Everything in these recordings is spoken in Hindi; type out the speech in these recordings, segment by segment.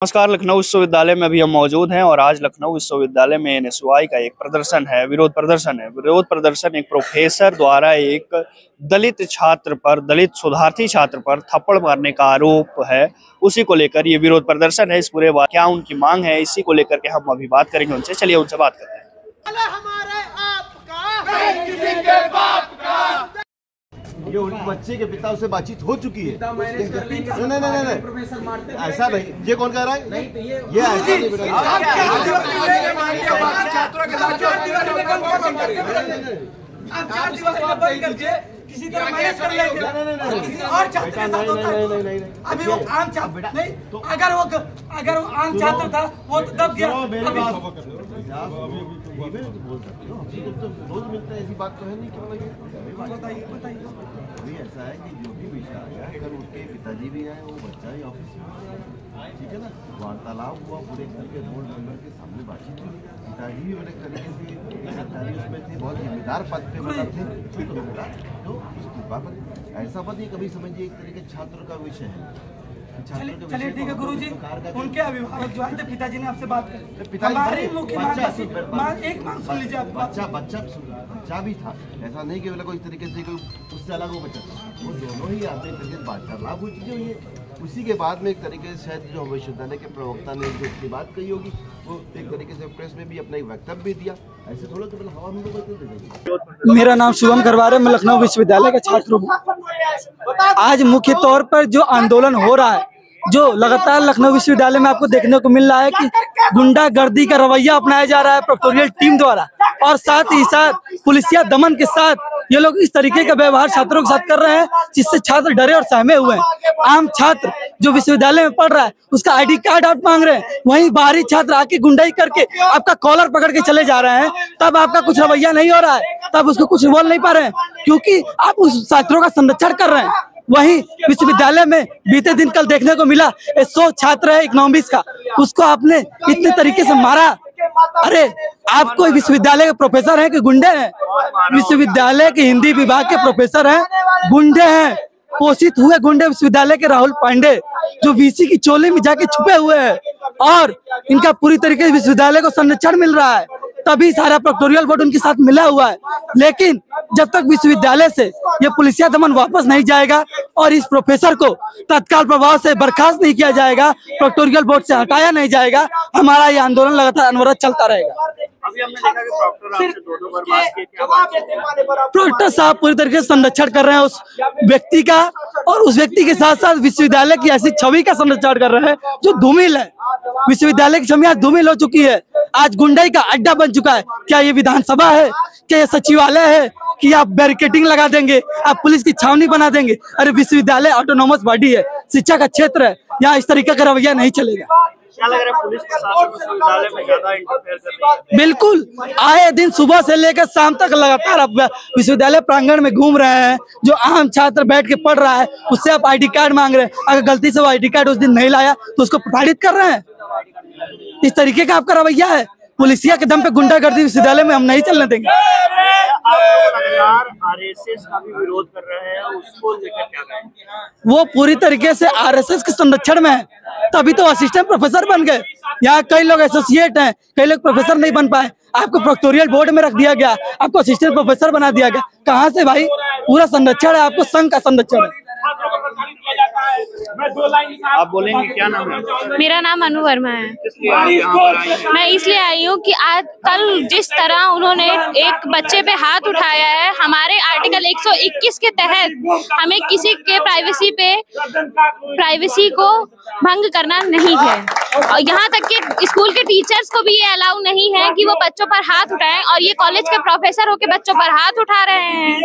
नमस्कार। लखनऊ विश्वविद्यालय में अभी हम मौजूद हैं और आज लखनऊ विश्वविद्यालय में एनएसयूआई का एक प्रदर्शन है, विरोध प्रदर्शन है। विरोध प्रदर्शन एक प्रोफेसर द्वारा एक दलित छात्र पर, दलित शोधार्थी छात्र पर थप्पड़ मारने का आरोप है। उसी को लेकर ये विरोध प्रदर्शन है। इस पूरे क्या उनकी मांग है, इसी को लेकर के हम अभी बात करेंगे उनसे। चलिए उनसे बात करते हैं। ये उनके बच्चे के पिता से बातचीत हो चुकी है। नहीं, ऐसा नहीं। ये कौन कह रहा है? ये ऐसा नहीं किसी तरह मैनेज कर लेंगे। किसी और छात्र के साथ होता है। अभी वो आम छात्र नहीं, अगर वो आम छात्र था वो तो दब गया। रोज मिलता है, ऐसी बात तो है नहीं। बताइए। अभी ऐसा है कि जो भी विषय आया, कल उसके पिताजी भी आए, वो बच्चा ही ऑफिस में, ठीक है ना, वार्तालाप हुआ, पूरे घर के बोर्ड मेंबर के सामने बातचीत हुई। पिताजी भी बड़े तरीके से सरकारी उसमें थे, बहुत जिम्मेदार पद पे मतलब थे, तो इस्तीफा पर ऐसा मत ही कभी समझिए एक तरीके छात्र का विषय है। चलिए ठीक है गुरुजी, उनके अभिभावक जो आए थे, पिताजी ने आपसे बात की। हमारी मुख्य एक मांग सुन लीजिए। बच्चा भी था, ऐसा नहीं कि कोई तरीके से कोई उससे अलग वो बच्चा था, वो दोनों ही आते तरीके वार्तालाप हुई चीजें हुई है। उसी के बाद में एक तरीके से शायद जो विश्वविद्यालय के प्रवक्ता ने जो उसकी बात कही होगी, वो एक तरीके से प्रेस में भी अपना एक वक्तव्य भी दिया। ऐसे थोड़ा तो हवा में तो मेरा नाम शुभम करवार है, मैं लखनऊ विश्वविद्यालय का छात्र हूँ। आज मुख्य तौर पर जो आंदोलन हो रहा है, जो लगातार लखनऊ विश्वविद्यालय में आपको देखने को मिल रहा है कि गुंडागर्दी का रवैया अपनाया जा रहा है प्रोक्टोरियल टीम द्वारा, और साथ ही साथ पुलिसिया दमन के साथ ये लोग इस तरीके का व्यवहार छात्रों के साथ कर रहे हैं, जिससे छात्र डरे और सहमे हुए हैं। आम छात्र जो विश्वविद्यालय में पढ़ रहा है, उसका आईडी कार्ड आप मांग रहे हैं, वहीं बाहरी छात्र आके गुंडाई करके आपका कॉलर पकड़ के चले जा रहे हैं। तब आपका कुछ रवैया नहीं हो रहा है, तब उसको कुछ बोल नहीं पा रहे हैं, क्योंकि आप उस छात्रों का संरक्षण कर रहे हैं। वहीं विश्वविद्यालय में बीते दिन कल देखने को मिला, 100 छात्र है इकोनॉमिक्स का, उसको आपने इतने तरीके से मारा। अरे आप कोई विश्वविद्यालय के प्रोफेसर हैं कि गुंडे हैं? विश्वविद्यालय के हिंदी विभाग के प्रोफेसर हैं, गुंडे हैं। पोषित हुए गुंडे विश्वविद्यालय के राहुल पांडे, जो वीसी की चोली में जाके छुपे हुए हैं, और इनका पूरी तरीके से विश्वविद्यालय को संरक्षण मिल रहा है, तभी सारा प्रोक्टोरियल बोर्ड उनके साथ मिला हुआ है। लेकिन जब तक विश्वविद्यालय से ये पुलिसिया दमन वापस नहीं जाएगा और इस प्रोफेसर को तत्काल प्रभाव से बर्खास्त नहीं किया जाएगा, प्रोक्टोरियल बोर्ड से हटाया नहीं जाएगा, हमारा ये आंदोलन लगातार अनवरत चलता रहेगा। अभी हमने देखा कि प्रॉक्टर आपसे दो बार बात की। प्रोक्टर साहब पूरी तरीके से संरक्षण कर रहे हैं उस व्यक्ति का, और उस व्यक्ति के साथ साथ विश्वविद्यालय की ऐसी छवि का संरक्षण कर रहे हैं जो धूमिल है। विश्वविद्यालय की छवि आज धूमिल हो चुकी है, आज गुंडाई का अड्डा बन चुका है। क्या ये विधानसभा है? क्या ये सचिवालय है कि आप बैरिकेडिंग लगा देंगे, आप पुलिस की छावनी बना देंगे? अरे विश्वविद्यालय ऑटोनोमस बॉडी है, शिक्षा का क्षेत्र है, यहाँ इस तरीके का रवैया नहीं चलेगा। क्या लग रहा है, पुलिस प्रशासन विश्वविद्यालय में ज्यादा इंटरफेयर कर रही है? बिल्कुल, आए दिन सुबह से लेकर शाम तक लगातार आप विश्वविद्यालय प्रांगण में घूम रहे हैं। जो आम छात्र बैठ के पढ़ रहा है, उससे आप आईडी कार्ड मांग रहे हैं। अगर गलती से वो आईडी कार्ड उस दिन नहीं लाया तो उसको प्रताड़ित कर रहे हैं। इस तरीके का आपका रवैया है। पुलिसिया के दम पे गुंडागर्दी विश्वविद्यालय में हम नहीं चलने देंगे। आरएसएस का भी विरोध कर रहे हैं, उसको लेकर क्या कहेंगे? वो पूरी तरीके से आरएसएस के संरक्षण में है, तभी तो असिस्टेंट प्रोफेसर बन गए। यहाँ कई लोग एसोसिएट हैं, कई लोग प्रोफेसर नहीं बन पाए। आपको प्रोक्टोरियल बोर्ड में रख दिया गया, आपको असिस्टेंट प्रोफेसर बना दिया गया। कहाँ से भाई? पूरा संरक्षण है, आपको संघ का संरक्षण है। आप बोलेंगे, क्या नाम है? मेरा नाम अनु वर्मा है। मैं इसलिए आई हूँ कि आज कल जिस तरह उन्होंने एक बच्चे पे हाथ उठाया है, हमारे आर्टिकल 121 के तहत हमें किसी के प्राइवेसी को भंग करना नहीं है, और यहाँ तक कि स्कूल के टीचर्स को भी ये अलाउ नहीं है कि वो बच्चों पर हाथ उठाएं, और ये कॉलेज के प्रोफेसर होके बच्चों पर हाथ उठा रहे हैं।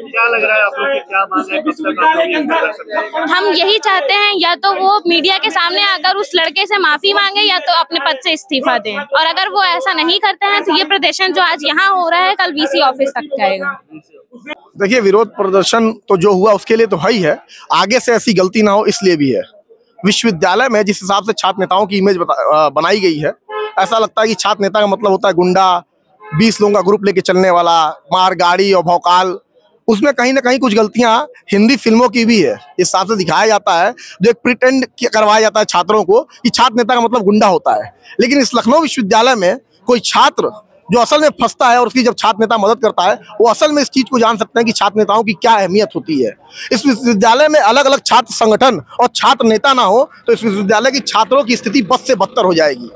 क्या लग रहा है आप लोग की क्या मांग है? कब तक आप लोग ये कर सकते हैं? हम यही चाहते हैं, या तो वो मीडिया के सामने आकर उस लड़के से माफी मांगे, या तो अपने पद से इस्तीफा दें। और अगर वो ऐसा नहीं करते हैं तो ये प्रदर्शन जो आज यहाँ हो रहा है, कल वीसी ऑफिस तक जाएगा। देखिए, विरोध प्रदर्शन तो जो हुआ उसके लिए तो है ही है, आगे से ऐसी गलती ना हो इसलिए भी है। विश्वविद्यालय में जिस हिसाब से छात्र नेताओं की इमेज बनाई गई है, ऐसा लगता है कि छात्र नेता का मतलब होता है गुंडा, 20 लोगों का ग्रुप लेके चलने वाला, मार गाड़ी और भौकाल उसमें कहीं ना कहीं कुछ गलतियां हिंदी फिल्मों की भी है। इस हिसाब से दिखाया जाता है, जो एक प्रिटेंड करवाया जाता है छात्रों को कि छात्र नेता का मतलब गुंडा होता है। लेकिन इस लखनऊ विश्वविद्यालय में कोई छात्र जो असल में फंसता है और उसकी जब छात्र नेता मदद करता है, वो असल में इस चीज को जान सकते हैं कि छात्र नेताओं की क्या अहमियत होती है। इस विश्वविद्यालय में अलग अलग छात्र संगठन और छात्र नेता ना हो तो इस विश्वविद्यालय की छात्रों की स्थिति बद से बदतर हो जाएगी,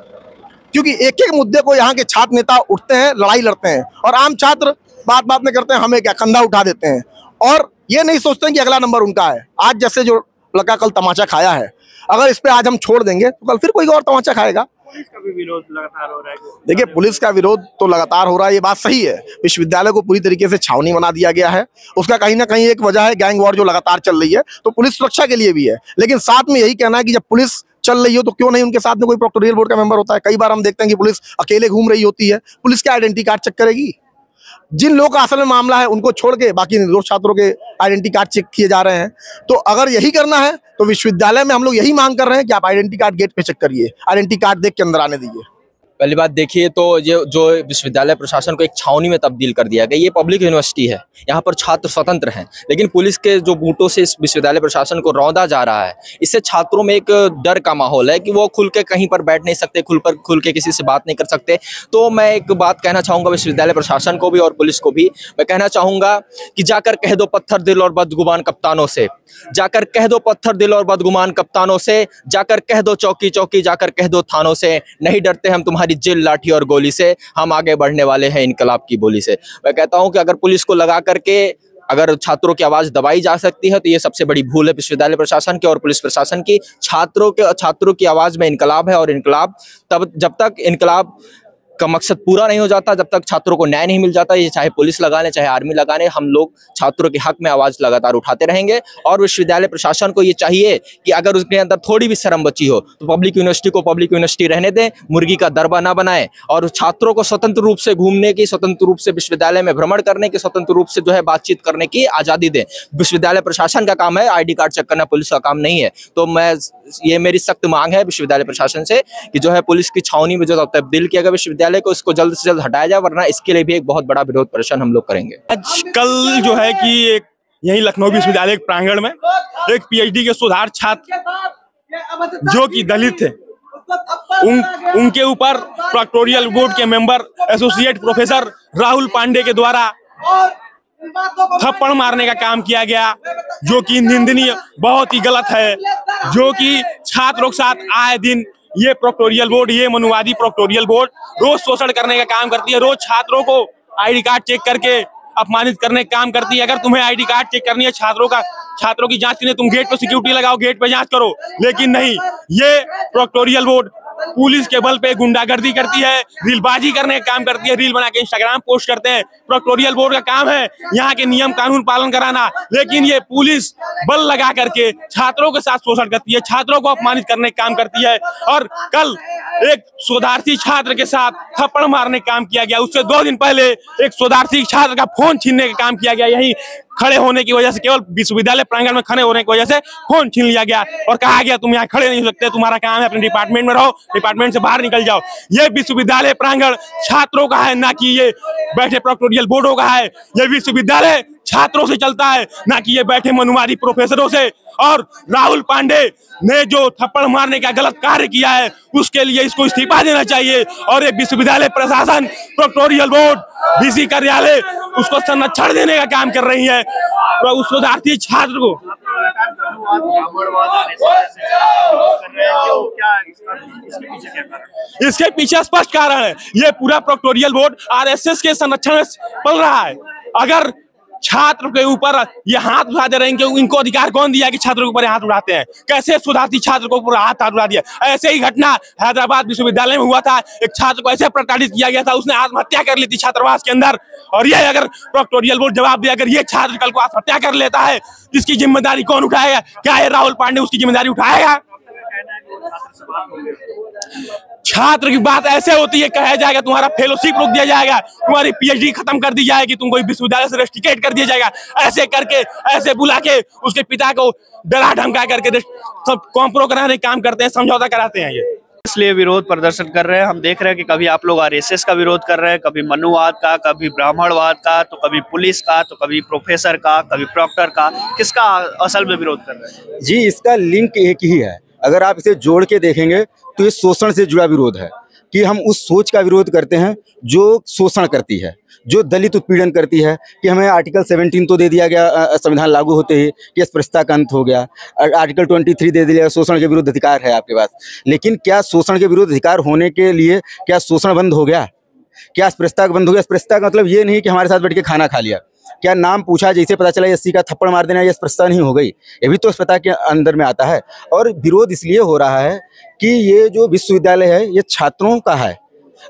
क्योंकि एक एक मुद्दे को यहाँ के छात्र नेता उठते हैं, लड़ाई लड़ते हैं, और आम छात्र बात बात में करते हैं हमें क्या, कंधा उठा देते हैं और ये नहीं सोचते हैं कि अगला नंबर उनका है। आज जैसे जो लड़का कल तमाचा खाया है, अगर इस पे आज हम छोड़ देंगे तो कल फिर कोई और तमाचा खाएगा। पुलिस का भी विरोध लगातार हो रहा है। देखिए, पुलिस का विरोध तो लगातार हो रहा है, ये बात सही है। विश्वविद्यालय को पूरी तरीके से छावनी बना दिया गया है। उसका कहीं ना कहीं एक वजह है गैंग वॉर जो लगातार चल रही है, तो पुलिस सुरक्षा के लिए भी है। लेकिन साथ में यही कहना है कि जब पुलिस चल रही हो तो क्यों नहीं उनके साथ में कोई प्रोक्टोरियल बोर्ड का मेंबर होता है। कई बार हम देखते हैं कि पुलिस अकेले घूम रही होती है, पुलिस क्या आइडेंटिटी कार्ड चेक करेगी? जिन लोगों का असल में मामला है उनको छोड़ के बाकी निर्दोष छात्रों के आइडेंटिटी कार्ड चेक किए जा रहे हैं। तो अगर यही करना है तो विश्वविद्यालय में हम लोग यही मांग कर रहे हैं कि आप आइडेंटिटी कार्ड गेट पे चेक करिए, आइडेंटिटी कार्ड देख के अंदर आने दीजिए। पहली बात देखिए तो ये जो विश्वविद्यालय प्रशासन को एक छावनी में तब्दील कर दिया गया। ये पब्लिक यूनिवर्सिटी है, यहाँ पर छात्र स्वतंत्र हैं, लेकिन पुलिस के जो बूटों से इस विश्वविद्यालय प्रशासन को रौंदा जा रहा है, इससे छात्रों में एक डर का माहौल है कि वो खुल के कहीं पर बैठ नहीं सकते, खुल के किसी से बात नहीं कर सकते। तो मैं एक बात कहना चाहूँगा विश्वविद्यालय प्रशासन को भी और पुलिस को भी। मैं कहना चाहूँगा कि जाकर कह दो पत्थर दिल और बदगुमान कप्तानों से, जाकर कह दो पत्थर दिल और बदगुमान कप्तानों से, जाकर कह दो चौकी चौकी, जाकर कह दो थानों से, नहीं डरते हम तुम्हारी जेल लाठी और गोली से, हम आगे बढ़ने वाले हैं इनकलाब की बोली से। मैं कहता हूं कि अगर पुलिस को लगा करके अगर छात्रों की आवाज दबाई जा सकती है तो ये सबसे बड़ी भूल है विश्वविद्यालय प्रशासन की और पुलिस प्रशासन की। छात्रों की आवाज में इनकलाब है, और इनकलाब तब जब तक इनकलाब का मकसद पूरा नहीं हो जाता, जब तक छात्रों को न्याय नहीं मिल जाता, ये चाहे पुलिस लगा ले चाहे आर्मी लगा ले, हम लोग छात्रों के हक में आवाज लगातार उठाते रहेंगे। और विश्वविद्यालय प्रशासन को ये चाहिए कि अगर उसके अंदर थोड़ी भी शर्म बची हो तो पब्लिक यूनिवर्सिटी को पब्लिक यूनिवर्सिटी रहने दें, मुर्गी का दरबा ना बनाए, और छात्रों को स्वतंत्र रूप से घूमने की, स्वतंत्र रूप से विश्वविद्यालय में भ्रमण करने की, स्वतंत्र रूप से जो है बातचीत करने की आज़ादी दें। विश्वविद्यालय प्रशासन का काम है ID कार्ड चेक करना, पुलिस का काम नहीं है। तो ये मेरी सख्त मांग है विश्वविद्यालय प्रशासन से कि जो है पुलिस की छावनी में जो तब्दील किया गया विश्वविद्यालय को, इसको जल्द से जल्द हटाया जाए, वरना इसके लिए भी एक बहुत बड़ा विरोध प्रदर्शन हम लोग करेंगे। आज कल जो है कि एक यही लखनऊ विश्वविद्यालय के प्रांगण में एक PhD के शोधार्थ छात्र जो कि दलित थे, उनके ऊपर प्रोक्टोरियल बोर्ड के member associate professor Rahul Pandey के द्वारा थप्पड़ मारने का काम किया गया, जो कि निंदनीय, बहुत ही गलत है। जो कि छात्रों के साथ आए दिन ये प्रोक्टोरियल बोर्ड, ये मनुवादी प्रोक्टोरियल बोर्ड रोज शोषण करने का काम करती है, रोज छात्रों को ID कार्ड चेक करके अपमानित करने का काम करती है। अगर तुम्हें ID कार्ड चेक करनी है, छात्रों की जांच करनी है, तुम गेट पे सिक्योरिटी लगाओ, गेट पे जांच करो। लेकिन नहीं, ये प्रोक्टोरियल बोर्ड पुलिस के बल पे गुंडागर्दी करती है, रीलबाजी करने का काम करती है, रील बना के इंस्टाग्राम पोस्ट करते हैं। प्रोक्टोरियल बोर्ड का काम है यहाँ के नियम कानून पालन कराना, लेकिन ये पुलिस बल लगा करके छात्रों के साथ शोषण करती है, छात्रों को अपमानित करने का काम करती है। और कल एक शोधार्थी छात्र के साथ थप्पड़ मारने का काम किया गया। उससे 2 दिन पहले एक शोधार्थी छात्र का फोन छीनने का काम किया गया। यही खड़े होने की वजह से, केवल विश्वविद्यालय प्रांगण में खड़े होने की वजह से फोन छीन लिया गया और कहा गया तुम यहाँ खड़े नहीं हो सकते, तुम्हारा काम है अपने डिपार्टमेंट में रहो, डिपार्टमेंट से बाहर निकल जाओ। ये विश्वविद्यालय प्रांगण छात्रों का है, ना कि ये बैठे प्रोक्टोरियल बोर्डों का है। ये विश्वविद्यालय छात्रों से चलता है, ना कि ये बैठे मनुवादी प्रोफेसरों से। और राहुल पांडे ने जो थप्पड़ मारने का गलत कार्य किया है, उसके लिए इसको इस्तीफा देना चाहिए। और ये विश्वविद्यालय प्रशासन, प्रोक्टोरियल बोर्ड, VC कार्यालय उसको संरक्षण देने का काम कर रही है। तो उस शोधार्थी छात्र को इसके पीछे स्पष्ट कारण है, ये पूरा प्रोक्टोरियल बोर्ड RSS के संरक्षण में पल रहा है। अगर छात्र के ऊपर ये हाथ उठा दे रहे हैं, इनको अधिकार कौन दिया कि छात्रों के ऊपर हाथ उठाते हैं? कैसे शोधार्थी छात्र को पूरा हाथ उठा दिया? ऐसे ही घटना हैदराबाद विश्वविद्यालय में हुआ था। एक छात्र को ऐसे प्रताड़ित किया गया था, उसने आत्महत्या कर ली थी छात्रावास के अंदर। और ये अगर प्रोक्टोरियल बोर्ड जवाब दिया, अगर ये छात्र कल को आत्महत्या कर लेता है, इसकी जिम्मेदारी कौन उठाएगा? क्या ये राहुल पांडे उसकी जिम्मेदारी उठाएगा? छात्र की बात ऐसे होती है, कहा जाएगा तुम्हारा फेलोशिप रोक दिया जाएगा, तुम्हारी PhD खत्म कर दी जाएगी, तुमको विश्वविद्यालय से रेस्ट्रिकेट कर दिया जाएगा। ऐसे करके, ऐसे बुला के उसके पिता को डरा धमका करके सब कॉम्प्रो कराने काम करते हैं, समझौता कराते हैं। ये इसलिए विरोध प्रदर्शन कर रहे हैं। हम देख रहे हैं कि कभी आप लोग आरएसएस का विरोध कर रहे हैं, कभी मनुवाद का, कभी ब्राह्मणवाद का, तो कभी पुलिस का, तो कभी प्रोफेसर का, कभी प्रॉक्टर का। किसका असल में विरोध कर रहे हैं? जी, इसका लिंक एक ही है। अगर आप इसे जोड़ के देखेंगे तो ये शोषण से जुड़ा विरोध है कि हम उस सोच का विरोध करते हैं जो शोषण करती है, जो दलित उत्पीड़न करती है कि हमें आर्टिकल 17 तो दे दिया गया संविधान लागू होते ही कि अस्पृश्यता का अंत हो गया, आर्टिकल 23 दे दिया शोषण के विरुद्ध अधिकार है आपके पास। लेकिन क्या शोषण के विरुद्ध अधिकार होने के लिए क्या शोषण बंद हो गया? क्या अस्पृश्यता बंद हो गया? अस्पृश्यता का मतलब ये नहीं कि हमारे साथ बैठ के खाना खा लिया। क्या नाम पूछा जैसे पता चला एससी का थप्पड़ मार देना, ये अस्पृश्यता नहीं हो गई? ये भी तो अस्पृश्यता के अंदर में आता है। और विरोध इसलिए हो रहा है कि ये जो विश्वविद्यालय है ये छात्रों का है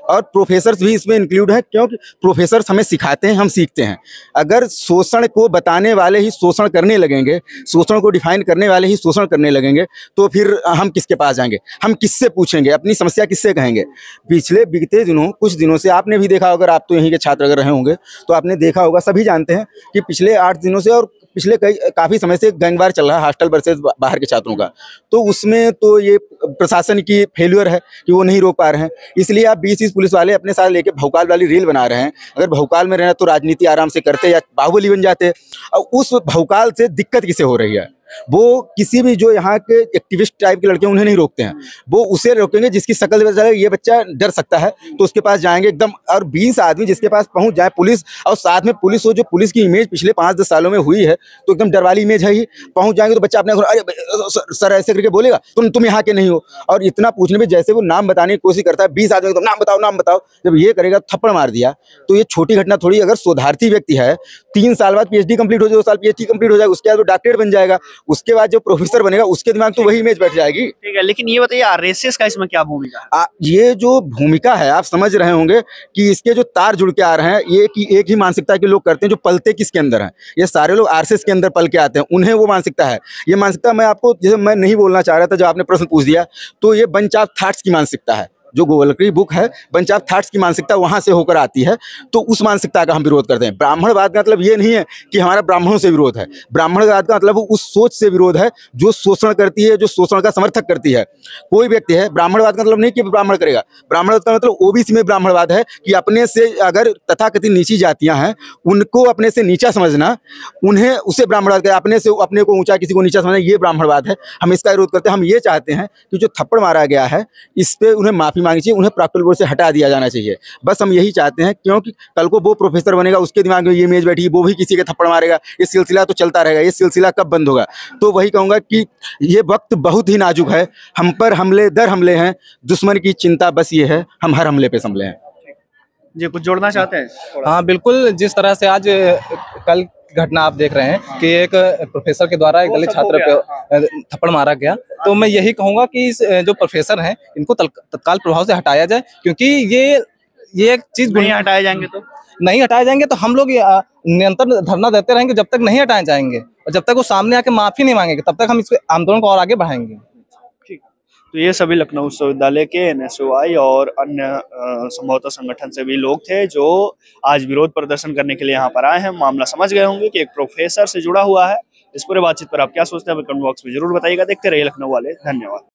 और प्रोफेसर्स भी इसमें इंक्लूड हैं, क्योंकि प्रोफेसर्स हमें सिखाते हैं, हम सीखते हैं। अगर शोषण को बताने वाले ही शोषण करने लगेंगे, शोषण को डिफाइन करने वाले ही शोषण करने लगेंगे, तो फिर हम किसके पास जाएंगे? हम किससे पूछेंगे? अपनी समस्या किससे कहेंगे? पिछले बीते दिनों, कुछ दिनों से आपने भी देखा, अगर आप तो यहीं के छात्र अगर रहे होंगे तो आपने देखा होगा, सभी जानते हैं कि पिछले 8 दिनों से और पिछले काफ़ी समय से गैंगवार चल रहा है हॉस्टल वर्सेस बाहर के छात्रों का। तो उसमें तो ये प्रशासन की फेल्यूर है कि वो नहीं रोक पा रहे हैं। इसलिए आप 20 पुलिस वाले अपने साथ लेके भौकाल वाली रील बना रहे हैं। अगर भौकाल में रहना तो राजनीति आराम से करते या बाहुबली बन जाते। और उस भौकाल से दिक्कत किसे हो रही है? वो किसी भी जो यहाँ के एक्टिविस्ट टाइप के लड़के उन्हें नहीं रोकते हैं, वो उसे रोकेंगे जिसकी शक्ल से चले ये बच्चा डर सकता है तो उसके पास जाएंगे एकदम। और 20 आदमी जिसके पास पहुंच जाए पुलिस, और साथ में पुलिस हो, जो पुलिस की इमेज पिछले 5-10 सालों में हुई है तो एकदम डर वाली इमेज है ही। पहुंच जाएंगे तो बच्चा अपने अरे सर ऐसे करके बोलेगा तुम यहाँ के नहीं हो। और इतना पूछने में जैसे वो नाम बताने की कोशिश करता है, 20 आदमी तो नाम बताओ, जब ये करेगा थप्पड़ मार दिया तो ये छोटी घटना थोड़ी। अगर शोधार्थी व्यक्ति है, 3 साल बाद पीएचडी कंप्लीट हो जाए, 2 साल पीएचडी कंप्लीट हो जाएगा, उसके बाद वो डॉक्टरेट बन जाएगा, उसके बाद जो प्रोफेसर बनेगा उसके दिमाग तो वही इमेज बैठ जाएगी। ठीक है, लेकिन ये बताइए आरएसएस का इसमें क्या भूमिका है? ये जो भूमिका है आप समझ रहे होंगे कि इसके जो तार जुड़ के आ रहे हैं, ये कि एक ही मानसिकता के लोग करते हैं जो पलते किसके अंदर हैं। ये सारे लोग आरएसएस के अंदर पल के आते हैं, उन्हें वो मानसिकता है। ये मानसिकता मैं आपको, जैसे मैं नहीं बोलना चाह रहा था, जब आपने प्रश्न पूछ दिया, तो ये बंच ऑफ थॉट्स की मानसिकता है। जो गोवलकर बुक है बंच ऑफ थॉट्स की मानसिकता वहां से होकर आती है, तो उस मानसिकता का हम विरोध करते हैं। ब्राह्मणवाद का मतलब ये नहीं है कि हमारा ब्राह्मणों से विरोध है। ब्राह्मणवाद का मतलब उस सोच से विरोध है जो शोषण करती है, जो शोषण का समर्थक करती है। कोई व्यक्ति है, ब्राह्मणवाद का मतलब नहीं कि ब्राह्मण करेगा। ब्राह्मणवाद का मतलब ओबीसी में ब्राह्मणवाद है कि अपने से अगर तथाकथित नीची जातियां हैं उनको अपने से नीचा समझना, उन्हें उसे ब्राह्मणवाद करें, अपने से अपने को ऊंचा किसी को नीचा समझना, ये ब्राह्मणवाद है। हम इसका विरोध करते हैं। हम ये चाहते हैं कि जो थप्पड़ मारा गया है इस पे उन्हें माफी मांगनी चाहिए, उन्हें प्रॉक्टर बोर्ड से हटा दिया जाना चाहिए। बस हम यही चाहते हैं, क्योंकि कल को वो प्रोफेसर बनेगा, उसके दिमाग में ये इमेज बैठी, वो भी किसी के थप्पड़ मारेगा, ये सिलसिला तो चलता रहेगा। ये सिलसिला कब बंद होगा? तो वही कहूंगा कि ये वक्त बहुत ही नाजुक है, हम पर हमले दर हमले हैं, दुश्मन की चिंता बस ये है हम हर हमले पे संभले हैं। जी, कुछ जोड़ना चाहते हैं? हाँ बिल्कुल, जिस तरह से आज कल घटना आप देख रहे हैं कि एक प्रोफेसर के द्वारा एक दलित छात्र पे थप्पड़ मारा गया, तो मैं यही कहूंगा कि जो प्रोफेसर हैं इनको तत्काल प्रभाव से हटाया जाए, क्योंकि ये एक चीज नहीं हटाए जाएंगे तो हम लोग निरंतर धरना देते रहेंगे जब तक नहीं हटाए जाएंगे, और जब तक वो सामने आके माफी नहीं मांगेंगे तब तक हम इस आंदोलन को और आगे बढ़ाएंगे। तो ये सभी लखनऊ विश्वविद्यालय के एनएसयूआई और अन्य संभवतः संगठन से भी लोग थे जो आज विरोध प्रदर्शन करने के लिए यहाँ पर आए हैं। मामला समझ गए होंगे कि एक प्रोफेसर से जुड़ा हुआ है। इस पूरे बातचीत पर आप क्या सोचते हैं? कमेंट बॉक्स में जरूर बताइएगा। देखते रहिए लखनऊ वाले। धन्यवाद।